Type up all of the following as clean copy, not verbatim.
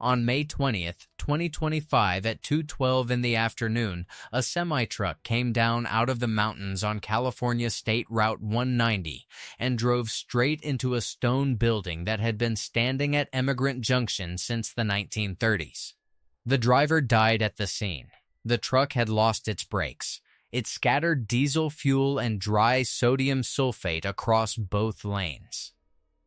On May 20th, 2025 at 2:12 in the afternoon, a semi-truck came down out of the mountains on California State Route 190 and drove straight into a stone building that had been standing at Emigrant Junction since the 1930s. The driver died at the scene. The truck had lost its brakes. It scattered diesel fuel and dry sodium sulfate across both lanes,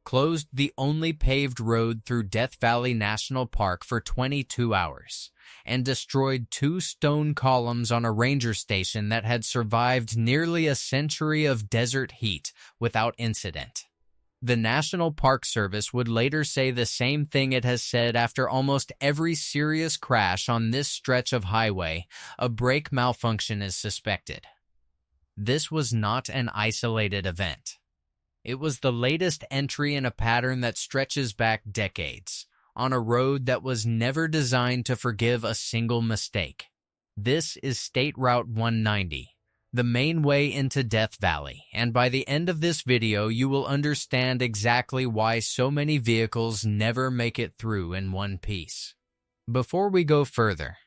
closed the only paved road through Death Valley National Park for 22 hours, and destroyed 2 stone columns on a ranger station that had survived nearly a century of desert heat without incident. The National Park Service would later say the same thing it has said after almost every serious crash on this stretch of highway: a brake malfunction is suspected. This was not an isolated event. It was the latest entry in a pattern that stretches back decades, on a road that was never designed to forgive a single mistake. This is State Route 190, the main way into Death Valley, and by the end of this video you will understand exactly why so many vehicles never make it through in one piece. Before we go further,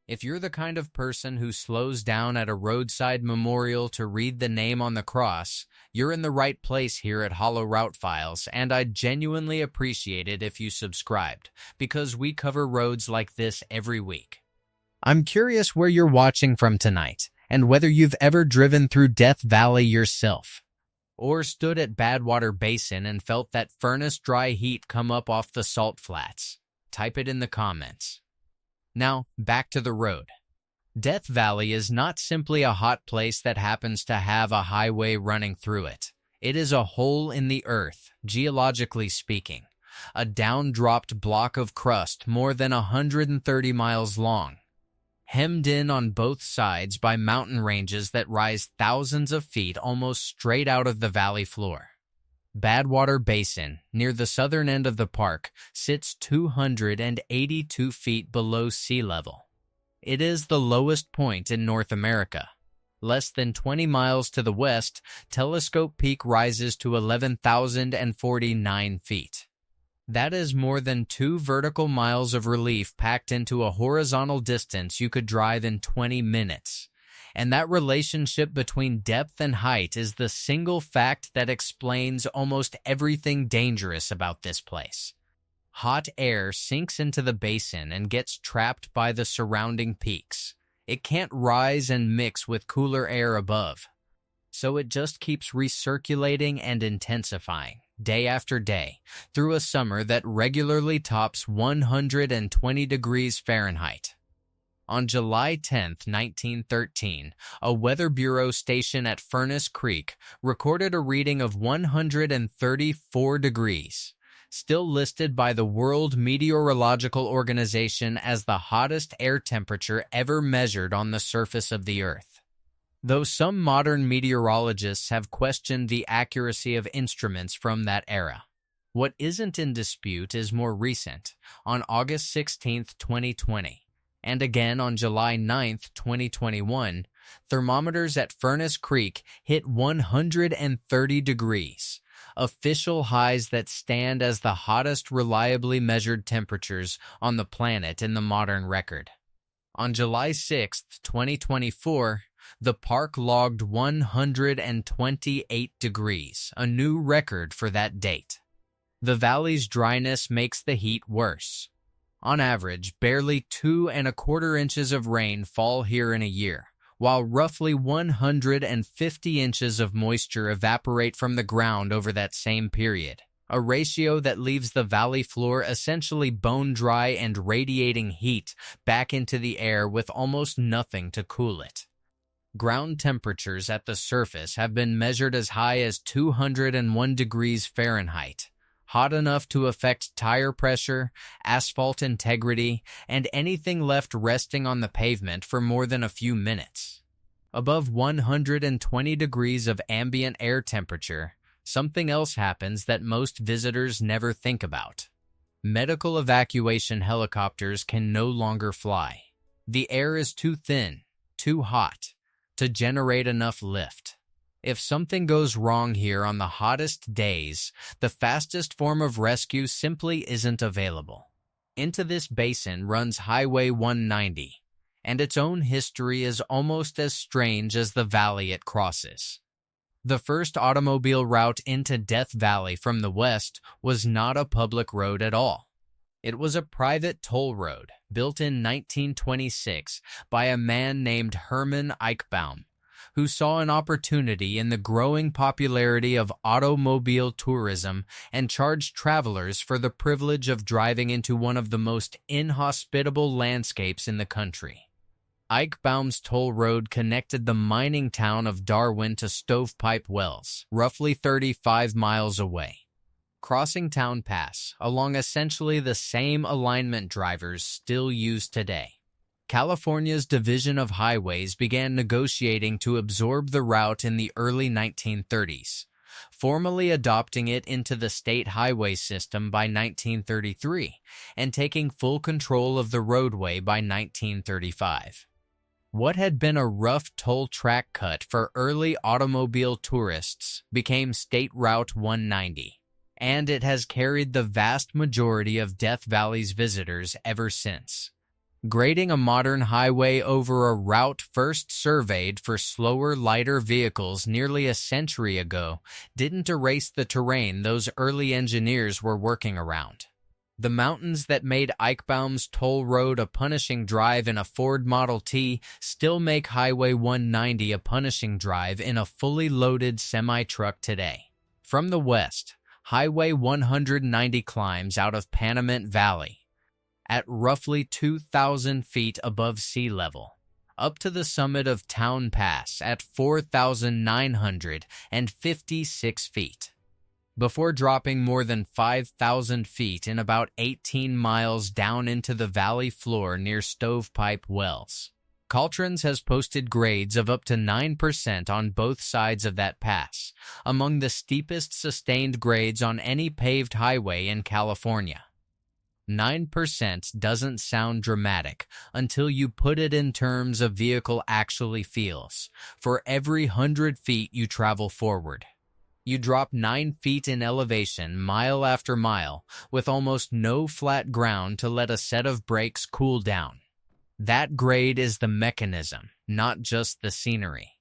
if you're the kind of person who slows down at a roadside memorial to read the name on the cross, you're in the right place here at Hollow Route Files, and I'd genuinely appreciate it if you subscribed, because we cover roads like this every week. I'm curious where you're watching from tonight, and whether you've ever driven through Death Valley yourself, or stood at Badwater Basin and felt that furnace dry heat come up off the salt flats. Type it in the comments. Now, back to the road. Death Valley is not simply a hot place that happens to have a highway running through it. It is a hole in the earth, geologically speaking, a down-dropped block of crust more than 130 miles long, hemmed in on both sides by mountain ranges that rise thousands of feet almost straight out of the valley floor. Badwater Basin, near the southern end of the park, sits 282 feet below sea level. It is the lowest point in North America. Less than 20 miles to the west, Telescope Peak rises to 11,049 feet. That is more than 2 vertical miles of relief packed into a horizontal distance you could drive in 20 minutes. And that relationship between depth and height is the single fact that explains almost everything dangerous about this place. Hot air sinks into the basin and gets trapped by the surrounding peaks. It can't rise and mix with cooler air above, so it just keeps recirculating and intensifying, day after day, through a summer that regularly tops 120 degrees Fahrenheit. On July 10, 1913, a Weather Bureau station at Furnace Creek recorded a reading of 134 degrees, still listed by the World Meteorological Organization as the hottest air temperature ever measured on the surface of the Earth. Though some modern meteorologists have questioned the accuracy of instruments from that era, what isn't in dispute is more recent, on August 16, 2020. And again on July 9, 2021, thermometers at Furnace Creek hit 130 degrees, official highs that stand as the hottest reliably measured temperatures on the planet in the modern record. On July 6, 2024, the park logged 128 degrees, a new record for that date. The valley's dryness makes the heat worse. On average, barely 2¼ inches of rain fall here in a year, while roughly 150 inches of moisture evaporate from the ground over that same period, a ratio that leaves the valley floor essentially bone dry and radiating heat back into the air with almost nothing to cool it. Ground temperatures at the surface have been measured as high as 201 degrees Fahrenheit, hot enough to affect tire pressure, asphalt integrity, and anything left resting on the pavement for more than a few minutes. Above 120 degrees of ambient air temperature, something else happens that most visitors never think about. Medical evacuation helicopters can no longer fly. The air is too thin, too hot, to generate enough lift. If something goes wrong here on the hottest days, the fastest form of rescue simply isn't available. Into this basin runs Highway 190, and its own history is almost as strange as the valley it crosses. The first automobile route into Death Valley from the west was not a public road at all. It was a private toll road built in 1926 by a man named Herman Eichbaum, who saw an opportunity in the growing popularity of automobile tourism and charged travelers for the privilege of driving into one of the most inhospitable landscapes in the country. Eichbaum's toll road connected the mining town of Darwin to Stovepipe Wells, roughly 35 miles away. Crossing Town Pass along essentially the same alignment drivers still used today. California's Division of Highways began negotiating to absorb the route in the early 1930s, formally adopting it into the state highway system by 1933 and taking full control of the roadway by 1935. What had been a rough toll track cut for early automobile tourists became State Route 190, and it has carried the vast majority of Death Valley's visitors ever since. Grading a modern highway over a route first surveyed for slower, lighter vehicles nearly a century ago didn't erase the terrain those early engineers were working around. The mountains that made Eichbaum's toll road a punishing drive in a Ford Model T still make Highway 190 a punishing drive in a fully loaded semi-truck today. From the west, Highway 190 climbs out of Panamint Valley at roughly 2,000 feet above sea level, up to the summit of Town Pass at 4,956 feet, before dropping more than 5,000 feet in about 18 miles down into the valley floor near Stovepipe Wells. Caltrans has posted grades of up to 9% on both sides of that pass, among the steepest sustained grades on any paved highway in California. 9% doesn't sound dramatic until you put it in terms a vehicle actually feels. For every 100 feet you travel forward, you drop 9 feet in elevation mile after mile with almost no flat ground to let a set of brakes cool down. That grade is the mechanism, not just the scenery.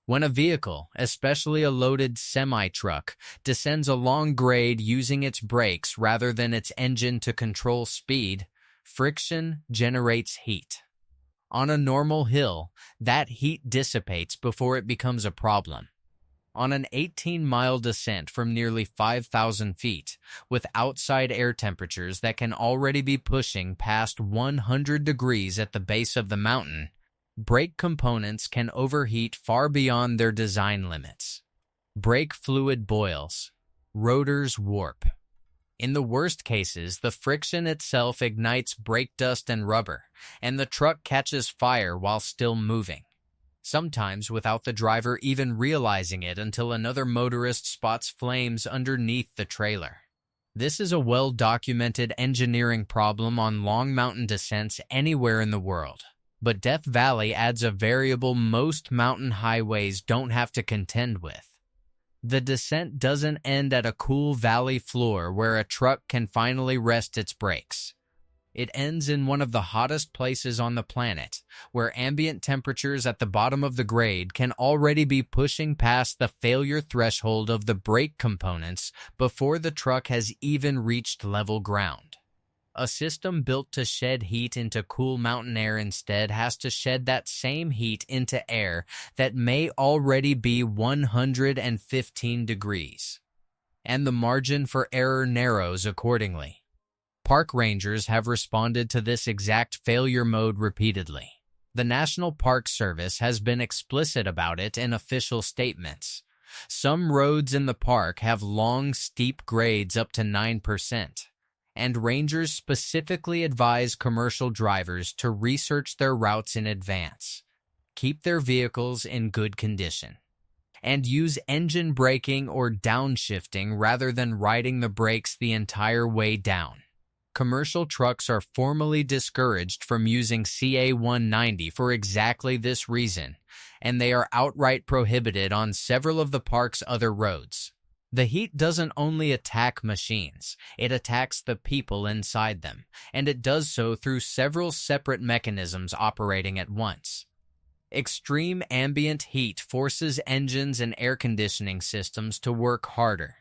When a vehicle, especially a loaded semi-truck, descends a long grade using its brakes rather than its engine to control speed, friction generates heat. On a normal hill, that heat dissipates before it becomes a problem. On an 18-mile descent from nearly 5,000 feet, with outside air temperatures that can already be pushing past 100 degrees at the base of the mountain, brake components can overheat far beyond their design limits. Brake fluid boils. Rotors warp. In the worst cases, the friction itself ignites brake dust and rubber, and the truck catches fire while still moving, sometimes without the driver even realizing it until another motorist spots flames underneath the trailer. This is a well-documented engineering problem on long mountain descents anywhere in the world. But Death Valley adds a variable most mountain highways don't have to contend with. The descent doesn't end at a cool valley floor where a truck can finally rest its brakes. It ends in one of the hottest places on the planet, where ambient temperatures at the bottom of the grade can already be pushing past the failure threshold of the brake components before the truck has even reached level ground. A system built to shed heat into cool mountain air instead has to shed that same heat into air that may already be 115 degrees. And the margin for error narrows accordingly. Park rangers have responded to this exact failure mode repeatedly. The National Park Service has been explicit about it in official statements. Some roads in the park have long, steep grades up to 9%. And rangers specifically advise commercial drivers to research their routes in advance, keep their vehicles in good condition, and use engine braking or downshifting rather than riding the brakes the entire way down. Commercial trucks are formally discouraged from using CA 190 for exactly this reason, and they are outright prohibited on several of the park's other roads. The heat doesn't only attack machines, it attacks the people inside them, and it does so through several separate mechanisms operating at once. Extreme ambient heat forces engines and air conditioning systems to work harder,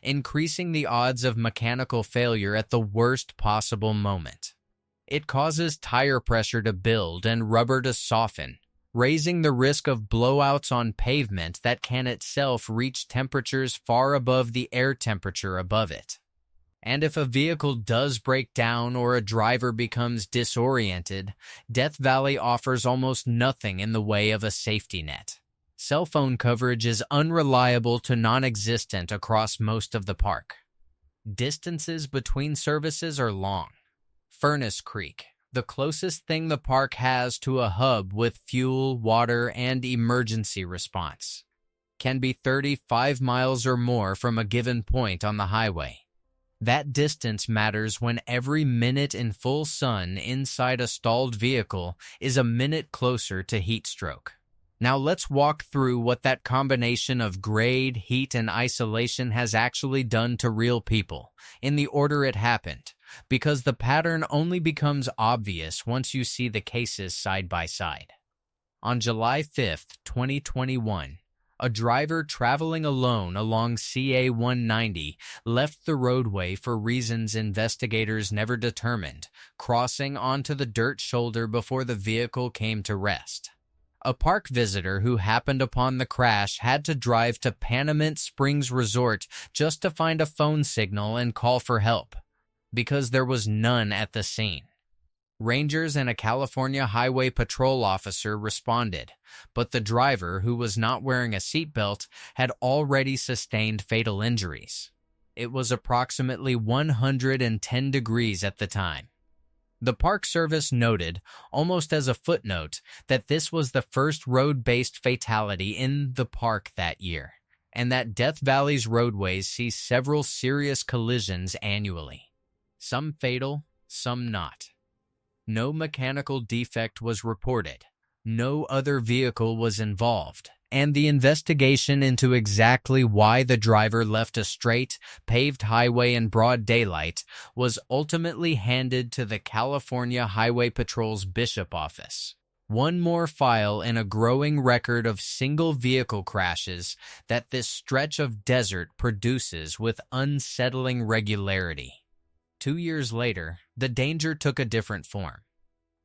increasing the odds of mechanical failure at the worst possible moment. It causes tire pressure to build and rubber to soften, raising the risk of blowouts on pavement that can itself reach temperatures far above the air temperature above it. And if a vehicle does break down or a driver becomes disoriented, Death Valley offers almost nothing in the way of a safety net. Cell phone coverage is unreliable to non-existent across most of the park. Distances between services are long. Furnace Creek, the closest thing the park has to a hub with fuel, water, and emergency response, can be 35 miles or more from a given point on the highway. That distance matters when every minute in full sun inside a stalled vehicle is a minute closer to heat stroke. Now let's walk through what that combination of grade, heat, and isolation has actually done to real people, in the order it happened, because the pattern only becomes obvious once you see the cases side by side. On July 5, 2021, a driver traveling alone along CA 190 left the roadway for reasons investigators never determined, crossing onto the dirt shoulder before the vehicle came to rest. A park visitor who happened upon the crash had to drive to Panamint Springs Resort just to find a phone signal and call for help, because there was none at the scene. Rangers and a California Highway Patrol officer responded, but the driver, who was not wearing a seatbelt, had already sustained fatal injuries. It was approximately 110 degrees at the time. The Park Service noted, almost as a footnote, that this was the first road-based fatality in the park that year, and that Death Valley's roadways see several serious collisions annually. Some fatal, some not. No mechanical defect was reported. No other vehicle was involved, and the investigation into exactly why the driver left a straight, paved highway in broad daylight was ultimately handed to the California Highway Patrol's Bishop office. One more file in a growing record of single vehicle crashes that this stretch of desert produces with unsettling regularity. 2 years later, the danger took a different form.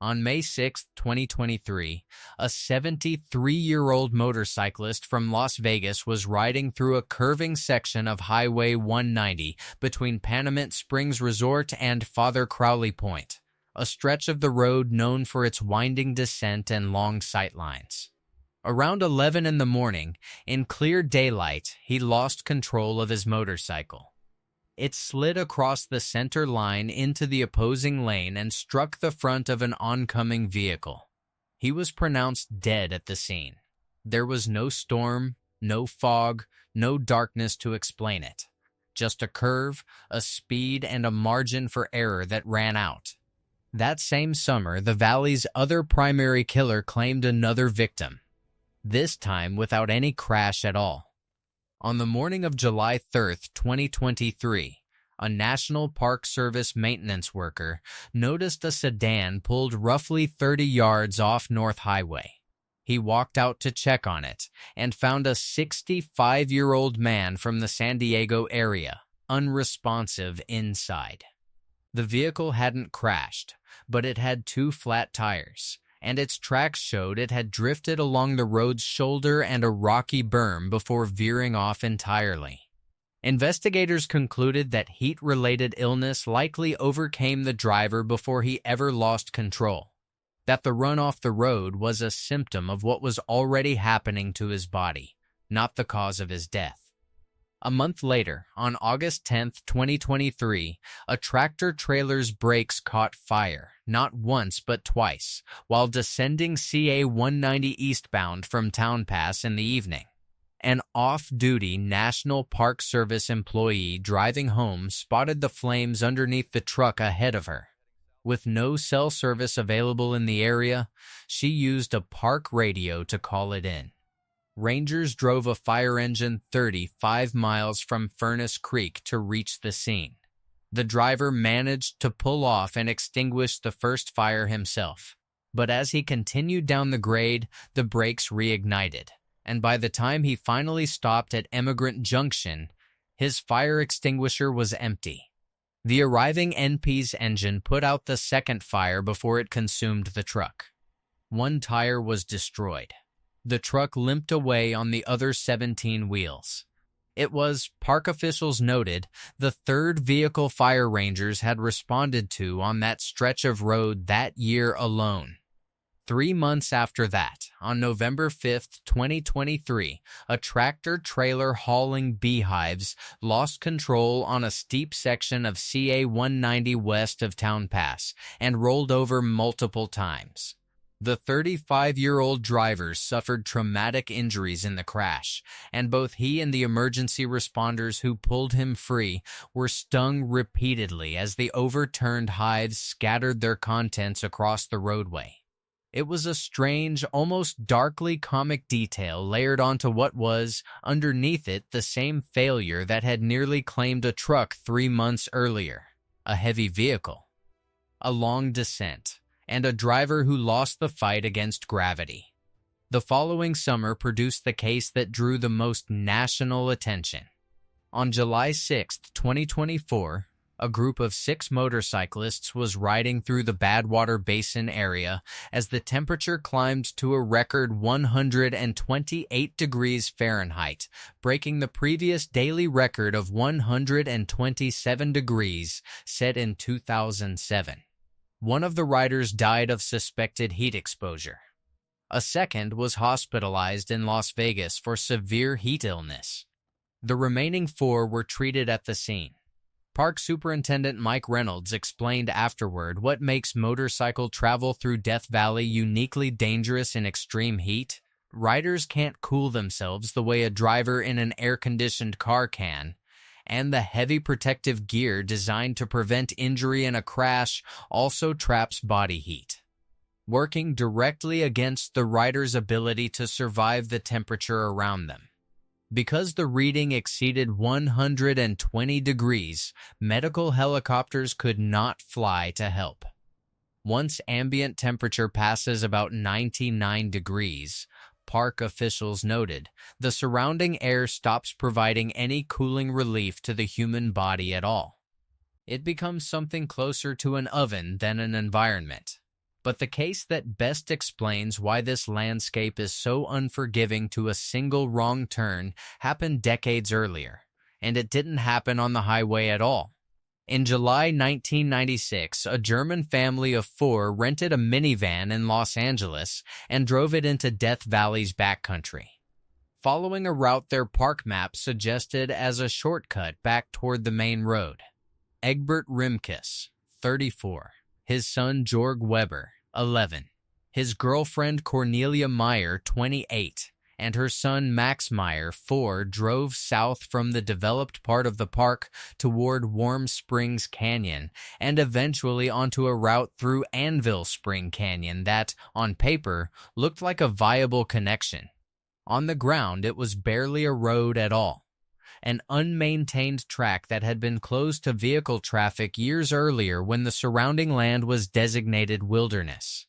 On May 6, 2023, a 73-year-old motorcyclist from Las Vegas was riding through a curving section of Highway 190 between Panamint Springs Resort and Father Crowley Point, a stretch of the road known for its winding descent and long sightlines. Around 11 in the morning, in clear daylight, he lost control of his motorcycle. It slid across the center line into the opposing lane and struck the front of an oncoming vehicle. He was pronounced dead at the scene. There was no storm, no fog, no darkness to explain it. Just a curve, a speed, and a margin for error that ran out. That same summer, the valley's other primary killer claimed another victim, this time without any crash at all. On the morning of July 3, 2023, a National Park Service maintenance worker noticed a sedan pulled roughly 30 yards off North Highway. He walked out to check on it and found a 65-year-old man from the San Diego area, unresponsive inside. The vehicle hadn't crashed, but it had 2 flat tires, and its tracks showed it had drifted along the road's shoulder and a rocky berm before veering off entirely. Investigators concluded that heat-related illness likely overcame the driver before he ever lost control, that the run off the road was a symptom of what was already happening to his body, not the cause of his death. A month later, on August 10, 2023, a tractor-trailer's brakes caught fire, not once but twice, while descending CA 190 eastbound from Town Pass in the evening. An off-duty National Park Service employee driving home spotted the flames underneath the truck ahead of her. With no cell service available in the area, she used a park radio to call it in. Rangers drove a fire engine 35 miles from Furnace Creek to reach the scene. The driver managed to pull off and extinguish the first fire himself. But as he continued down the grade, the brakes reignited, and by the time he finally stopped at Emigrant Junction, his fire extinguisher was empty. The arriving NP's engine put out the second fire before it consumed the truck. One tire was destroyed. The truck limped away on the other 17 wheels. It was, park officials noted, the third vehicle fire rangers had responded to on that stretch of road that year alone. 3 months after that, on November 5, 2023, a tractor-trailer hauling beehives lost control on a steep section of CA 190 west of Town Pass and rolled over multiple times. The 35-year-old driver suffered traumatic injuries in the crash, and both he and the emergency responders who pulled him free were stung repeatedly as the overturned hives scattered their contents across the roadway. It was a strange, almost darkly comic detail layered onto what was, underneath it, the same failure that had nearly claimed a truck 3 months earlier, a heavy vehicle, a long descent, and a driver who lost the fight against gravity. The following summer produced the case that drew the most national attention. On July 6, 2024, a group of 6 motorcyclists was riding through the Badwater Basin area as the temperature climbed to a record 128 degrees Fahrenheit, breaking the previous daily record of 127 degrees set in 2007. One of the riders died of suspected heat exposure. A second was hospitalized in Las Vegas for severe heat illness. The remaining 4 were treated at the scene. Park Superintendent Mike Reynolds explained afterward what makes motorcycle travel through Death Valley uniquely dangerous in extreme heat. Riders can't cool themselves the way a driver in an air-conditioned car can, and the heavy protective gear designed to prevent injury in a crash also traps body heat, working directly against the rider's ability to survive the temperature around them. Because the reading exceeded 120 degrees, medical helicopters could not fly to help. Once ambient temperature passes about 99 degrees, park officials noted, the surrounding air stops providing any cooling relief to the human body at all. It becomes something closer to an oven than an environment. But the case that best explains why this landscape is so unforgiving to a single wrong turn happened decades earlier, and it didn't happen on the highway at all. In July 1996, a German family of 4 rented a minivan in Los Angeles and drove it into Death Valley's backcountry, following a route their park map suggested as a shortcut back toward the main road. Egbert Rimkus, 34, his son Jorg Weber, 11, his girlfriend Cornelia Meyer, 28, and her son Max Meyer, 4, drove south from the developed part of the park toward Warm Springs Canyon and eventually onto a route through Anvil Spring Canyon that, on paper, looked like a viable connection. On the ground, it was barely a road at all, an unmaintained track that had been closed to vehicle traffic years earlier when the surrounding land was designated wilderness.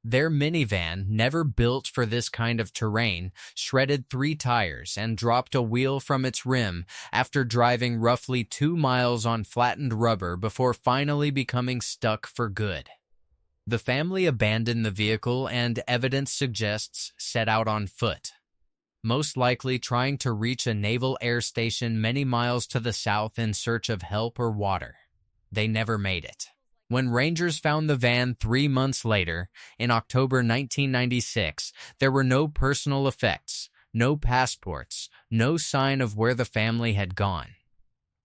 Their minivan, never built for this kind of terrain, shredded 3 tires and dropped a wheel from its rim after driving roughly 2 miles on flattened rubber before finally becoming stuck for good. The family abandoned the vehicle and, evidence suggests, set out on foot, most likely trying to reach a naval air station many miles to the south in search of help or water. They never made it. When rangers found the van 3 months later, in October 1996, there were no personal effects, no passports, no sign of where the family had gone.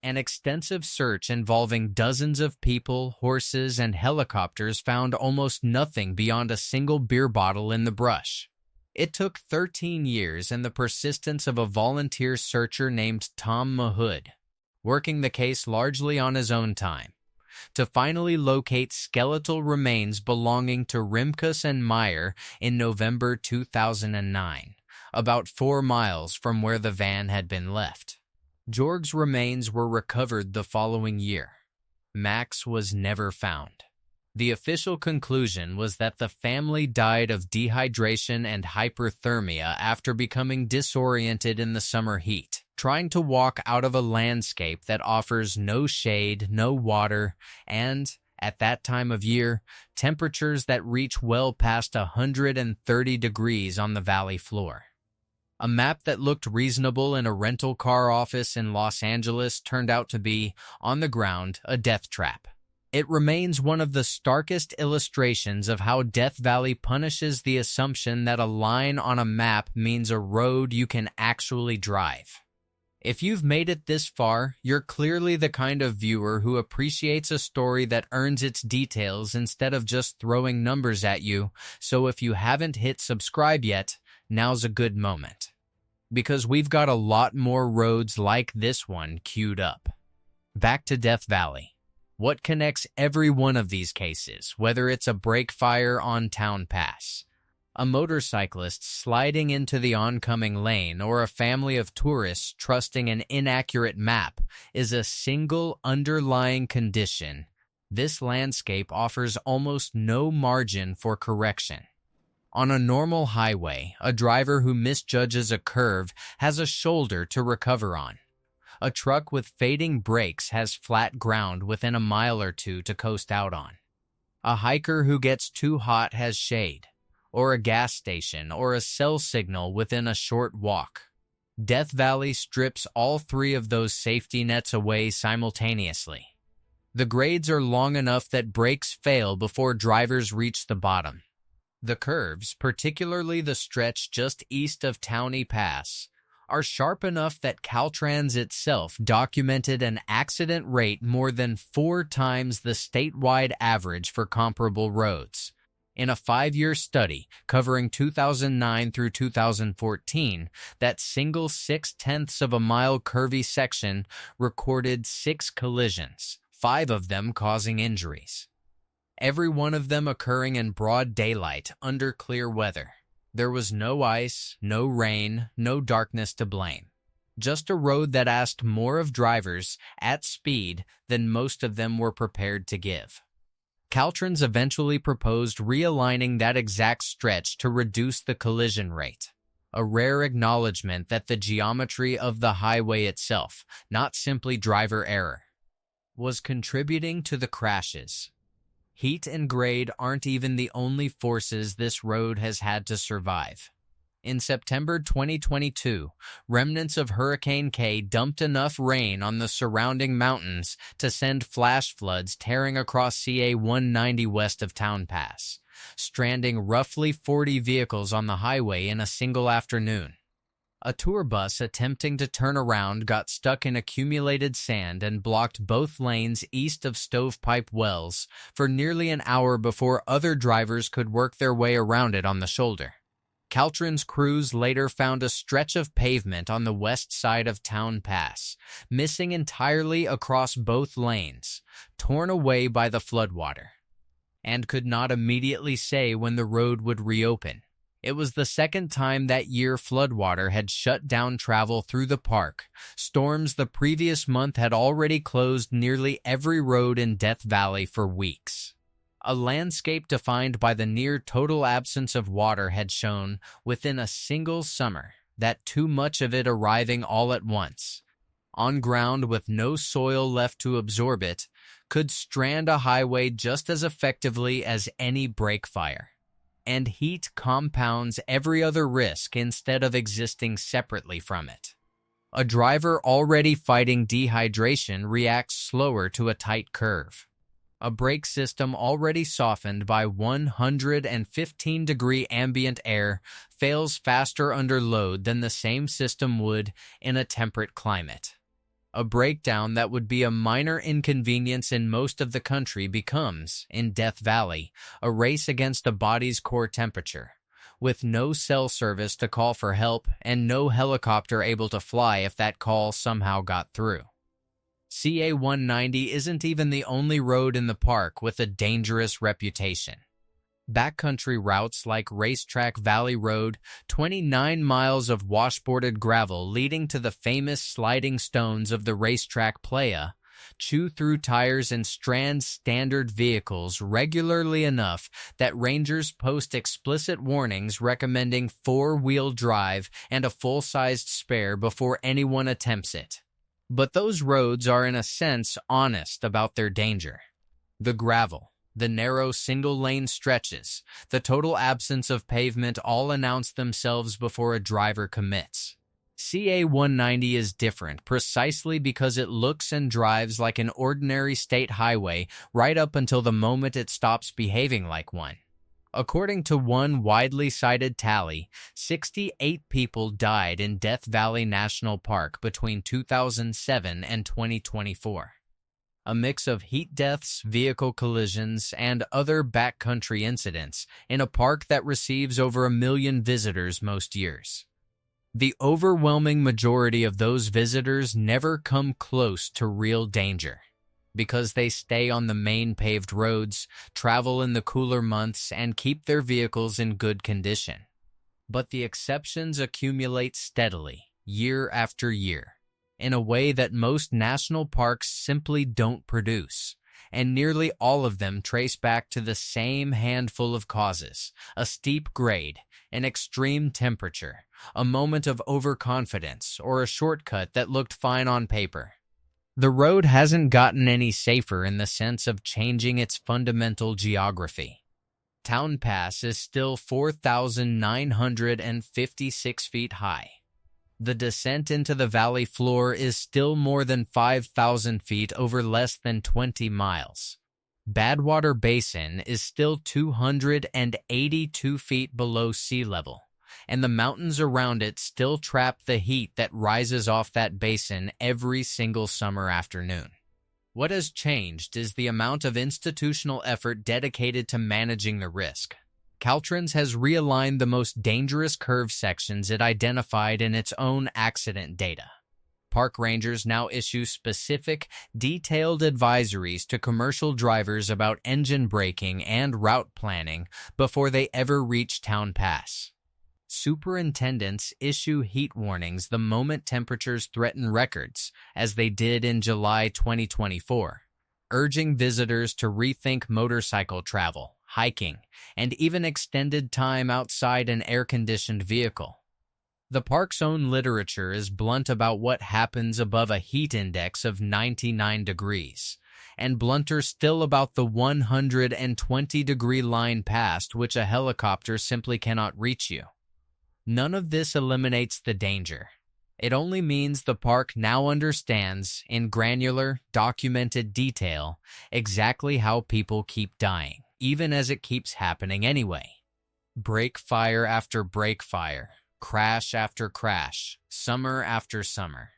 An extensive search involving dozens of people, horses, and helicopters found almost nothing beyond a single beer bottle in the brush. It took 13 years and the persistence of a volunteer searcher named Tom Mahood, working the case largely on his own time, to finally locate skeletal remains belonging to Rimkus and Meyer in November 2009, about 4 miles from where the van had been left. Jorg's remains were recovered the following year. Max was never found. The official conclusion was that the family died of dehydration and hyperthermia after becoming disoriented in the summer heat, trying to walk out of a landscape that offers no shade, no water, and, at that time of year, temperatures that reach well past 130 degrees on the valley floor. A map that looked reasonable in a rental car office in Los Angeles turned out to be, on the ground, a death trap. It remains one of the starkest illustrations of how Death Valley punishes the assumption that a line on a map means a road you can actually drive. If you've made it this far, you're clearly the kind of viewer who appreciates a story that earns its details instead of just throwing numbers at you, so if you haven't hit subscribe yet, now's a good moment. Because we've got a lot more roads like this one queued up. Back to Death Valley. What connects every one of these cases, whether it's a brake fire on Town Pass, a motorcyclist sliding into the oncoming lane, or a family of tourists trusting an inaccurate map, is a single underlying condition. This landscape offers almost no margin for correction. On a normal highway, a driver who misjudges a curve has a shoulder to recover on. A truck with fading brakes has flat ground within a mile or two to coast out on. A hiker who gets too hot has shade, or a gas station or a cell signal within a short walk. Death Valley strips all three of those safety nets away simultaneously. The grades are long enough that brakes fail before drivers reach the bottom. The curves, particularly the stretch just east of Townie Pass, are sharp enough that Caltrans itself documented an accident rate more than 4 times the statewide average for comparable roads. In a 5-year study covering 2009 through 2014, that single 0.6 of a mile curvy section recorded 6 collisions, 5 of them causing injuries. Every one of them occurring in broad daylight under clear weather. There was no ice, no rain, no darkness to blame. Just a road that asked more of drivers at speed than most of them were prepared to give. Caltrans eventually proposed realigning that exact stretch to reduce the collision rate, a rare acknowledgement that the geometry of the highway itself, not simply driver error, was contributing to the crashes. Heat and grade aren't even the only forces this road has had to survive. In September 2022, remnants of Hurricane K dumped enough rain on the surrounding mountains to send flash floods tearing across CA 190 west of Town Pass, stranding roughly 40 vehicles on the highway in a single afternoon. A tour bus attempting to turn around got stuck in accumulated sand and blocked both lanes east of Stovepipe Wells for nearly an hour before other drivers could work their way around it on the shoulder. Caltrans crews later found a stretch of pavement on the west side of Town Pass, missing entirely across both lanes, torn away by the floodwater, and could not immediately say when the road would reopen. It was the second time that year floodwater had shut down travel through the park. Storms the previous month had already closed nearly every road in Death Valley for weeks. A landscape defined by the near total absence of water had shown, within a single summer, that too much of it arriving all at once, on ground with no soil left to absorb it, could strand a highway just as effectively as any brake fire. And heat compounds every other risk instead of existing separately from it. A driver already fighting dehydration reacts slower to a tight curve. A brake system already softened by 115-degree ambient air fails faster under load than the same system would in a temperate climate. A breakdown that would be a minor inconvenience in most of the country becomes, in Death Valley, a race against a body's core temperature, with no cell service to call for help and no helicopter able to fly if that call somehow got through. CA 190 isn't even the only road in the park with a dangerous reputation. Backcountry routes like Racetrack Valley Road, 29 miles of washboarded gravel leading to the famous sliding stones of the racetrack playa, chew through tires and strand standard vehicles regularly enough that rangers post explicit warnings recommending four-wheel drive and a full-sized spare before anyone attempts it. But those roads are in a sense honest about their danger. The gravel, the narrow single-lane stretches, the total absence of pavement all announce themselves before a driver commits. CA 190 is different precisely because it looks and drives like an ordinary state highway right up until the moment it stops behaving like one. According to one widely cited tally, 68 people died in Death Valley National Park between 2007 and 2024. A mix of heat deaths, vehicle collisions, and other backcountry incidents in a park that receives over 1 million visitors most years. The overwhelming majority of those visitors never come close to real danger because they stay on the main paved roads, travel in the cooler months, and keep their vehicles in good condition. But the exceptions accumulate steadily, year after year, in a way that most national parks simply don't produce, and nearly all of them trace back to the same handful of causes: a steep grade, an extreme temperature, a moment of overconfidence, or a shortcut that looked fine on paper. The road hasn't gotten any safer in the sense of changing its fundamental geography. Town Pass is still 4,956 feet high. The descent into the valley floor is still more than 5,000 feet over less than 20 miles. Badwater Basin is still 282 feet below sea level, and the mountains around it still trap the heat that rises off that basin every single summer afternoon. What has changed is the amount of institutional effort dedicated to managing the risk. Caltrans has realigned the most dangerous curve sections it identified in its own accident data. Park rangers now issue specific, detailed advisories to commercial drivers about engine braking and route planning before they ever reach Town Pass. Superintendents issue heat warnings the moment temperatures threaten records, as they did in July 2024, urging visitors to rethink motorcycle travel, hiking, and even extended time outside an air-conditioned vehicle. The park's own literature is blunt about what happens above a heat index of 99 degrees, and blunter still about the 120-degree line past which a helicopter simply cannot reach you. None of this eliminates the danger. It only means the park now understands, in granular, documented detail, exactly how people keep dying, even as it keeps happening anyway. Break fire after break fire. Crash after crash, summer after summer.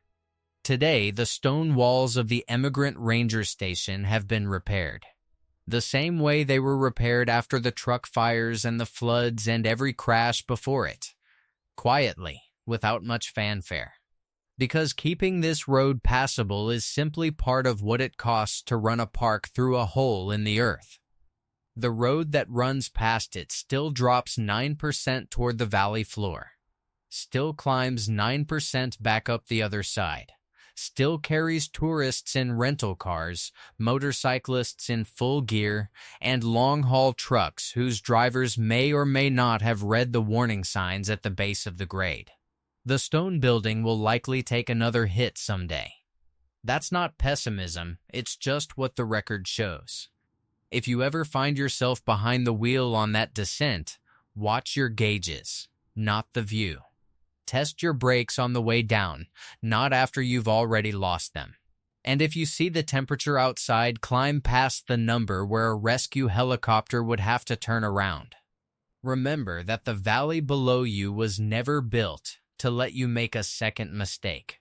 Today, the stone walls of the Emigrant Ranger Station have been repaired, the same way they were repaired after the truck fires and the floods and every crash before it, quietly, without much fanfare. Because keeping this road passable is simply part of what it costs to run a park through a hole in the earth. The road that runs past it still drops 9% toward the valley floor, still climbs 9% back up the other side, still carries tourists in rental cars, motorcyclists in full gear, and long-haul trucks whose drivers may or may not have read the warning signs at the base of the grade. The stone building will likely take another hit someday. That's not pessimism, it's just what the record shows. If you ever find yourself behind the wheel on that descent, watch your gauges, not the view. Test your brakes on the way down, not after you've already lost them. And if you see the temperature outside, climb past the number where a rescue helicopter would have to turn around. Remember that the valley below you was never built to let you make a second mistake.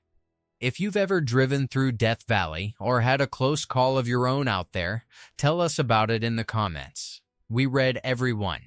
If you've ever driven through Death Valley or had a close call of your own out there, tell us about it in the comments. We read every one.